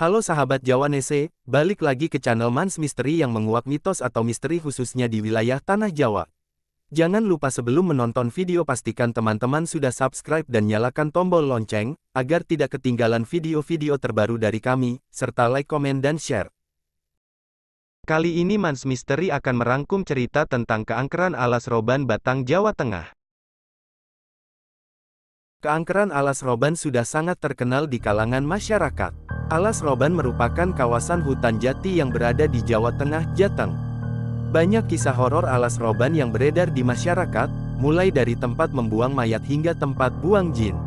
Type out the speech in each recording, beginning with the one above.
Halo sahabat Jawanese, balik lagi ke channel Mans Misteri yang menguak mitos atau misteri khususnya di wilayah Tanah Jawa. Jangan lupa sebelum menonton video pastikan teman-teman sudah subscribe dan nyalakan tombol lonceng, agar tidak ketinggalan video-video terbaru dari kami, serta like, komen, dan share. Kali ini Mans Misteri akan merangkum cerita tentang keangkeran alas roban Batang, Jawa Tengah. Keangkeran alas roban sudah sangat terkenal di kalangan masyarakat. Alas Roban merupakan kawasan hutan jati yang berada di Jawa Tengah, Jateng. Banyak kisah horor alas roban yang beredar di masyarakat, mulai dari tempat membuang mayat hingga tempat buang jin.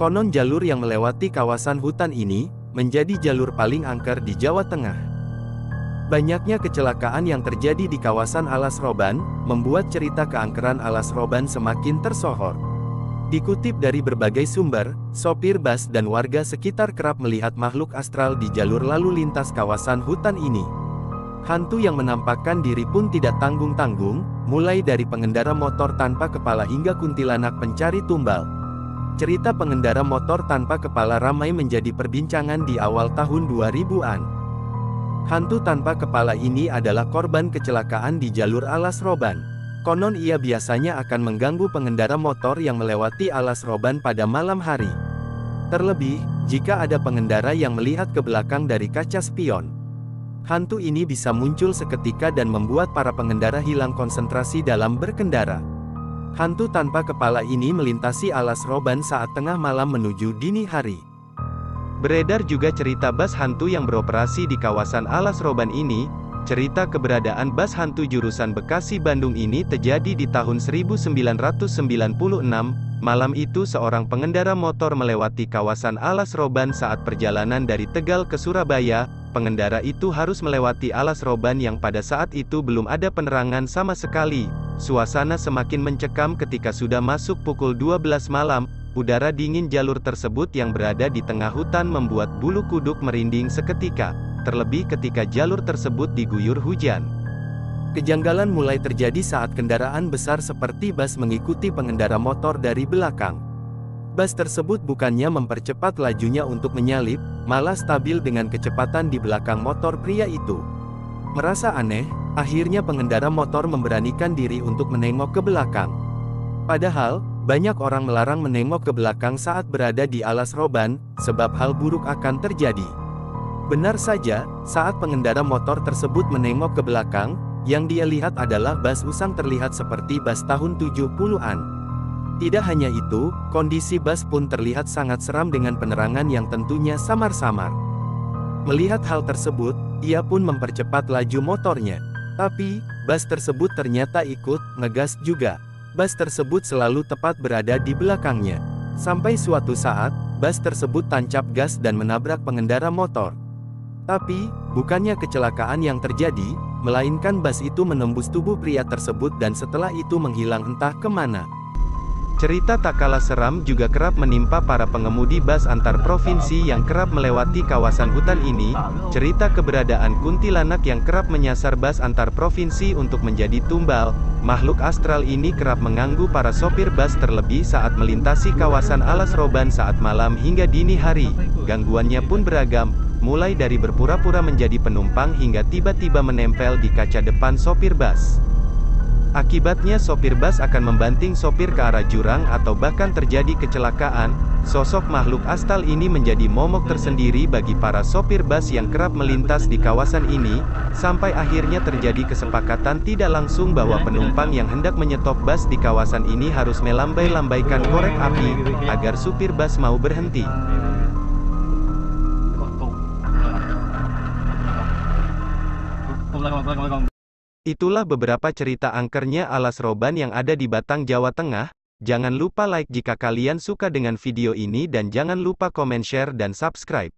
Konon jalur yang melewati kawasan hutan ini, menjadi jalur paling angker di Jawa Tengah. Banyaknya kecelakaan yang terjadi di kawasan alas roban, membuat cerita keangkeran alas roban semakin tersohor. Dikutip dari berbagai sumber, sopir bus dan warga sekitar kerap melihat makhluk astral di jalur lalu lintas kawasan hutan ini. Hantu yang menampakkan diri pun tidak tanggung-tanggung, mulai dari pengendara motor tanpa kepala hingga kuntilanak pencari tumbal. Cerita pengendara motor tanpa kepala ramai menjadi perbincangan di awal tahun 2000-an. Hantu tanpa kepala ini adalah korban kecelakaan di jalur alas roban. Konon ia biasanya akan mengganggu pengendara motor yang melewati alas roban pada malam hari. Terlebih, jika ada pengendara yang melihat ke belakang dari kaca spion. Hantu ini bisa muncul seketika dan membuat para pengendara hilang konsentrasi dalam berkendara. Hantu tanpa kepala ini melintasi alas roban saat tengah malam menuju dini hari. Beredar juga cerita bus hantu yang beroperasi di kawasan alas roban ini. Cerita keberadaan bus hantu jurusan Bekasi-Bandung ini terjadi di tahun 1996. Malam itu seorang pengendara motor melewati kawasan alas roban saat perjalanan dari Tegal ke Surabaya. Pengendara itu harus melewati alas roban yang pada saat itu belum ada penerangan sama sekali. Suasana semakin mencekam ketika sudah masuk pukul 12 malam. Udara dingin jalur tersebut yang berada di tengah hutan membuat bulu kuduk merinding seketika. Terlebih ketika jalur tersebut diguyur hujan. Kejanggalan mulai terjadi saat kendaraan besar seperti bus mengikuti pengendara motor dari belakang. Bus tersebut bukannya mempercepat lajunya untuk menyalip, malah stabil dengan kecepatan di belakang motor pria itu. Merasa aneh, akhirnya pengendara motor memberanikan diri untuk menengok ke belakang. Padahal, banyak orang melarang menengok ke belakang saat berada di alas roban, sebab hal buruk akan terjadi. Benar saja, saat pengendara motor tersebut menengok ke belakang, yang dia lihat adalah bus usang terlihat seperti bus tahun 70-an. Tidak hanya itu, kondisi bus pun terlihat sangat seram dengan penerangan yang tentunya samar-samar. Melihat hal tersebut, ia pun mempercepat laju motornya. Tapi, bus tersebut ternyata ikut ngegas juga. Bus tersebut selalu tepat berada di belakangnya. Sampai suatu saat, bus tersebut tancap gas dan menabrak pengendara motor. Tapi, bukannya kecelakaan yang terjadi, melainkan bus itu menembus tubuh pria tersebut dan setelah itu menghilang entah kemana. Cerita tak kalah seram juga kerap menimpa para pengemudi bus antar provinsi yang kerap melewati kawasan hutan ini. Cerita keberadaan kuntilanak yang kerap menyasar bus antar provinsi untuk menjadi tumbal. Makhluk astral ini kerap mengganggu para sopir bus terlebih saat melintasi kawasan alas roban saat malam hingga dini hari. Gangguannya pun beragam. Mulai dari berpura-pura menjadi penumpang hingga tiba-tiba menempel di kaca depan sopir bus. Akibatnya sopir bus akan membanting sopir ke arah jurang atau bahkan terjadi kecelakaan. Sosok makhluk astral ini menjadi momok tersendiri bagi para sopir bus yang kerap melintas di kawasan ini, sampai akhirnya terjadi kesepakatan tidak langsung bahwa penumpang yang hendak menyetop bus di kawasan ini harus melambai-lambaikan korek api, agar supir bus mau berhenti. Itulah beberapa cerita angkernya alas roban yang ada di Batang, Jawa Tengah. Jangan lupa like jika kalian suka dengan video ini dan jangan lupa komen, share, dan subscribe.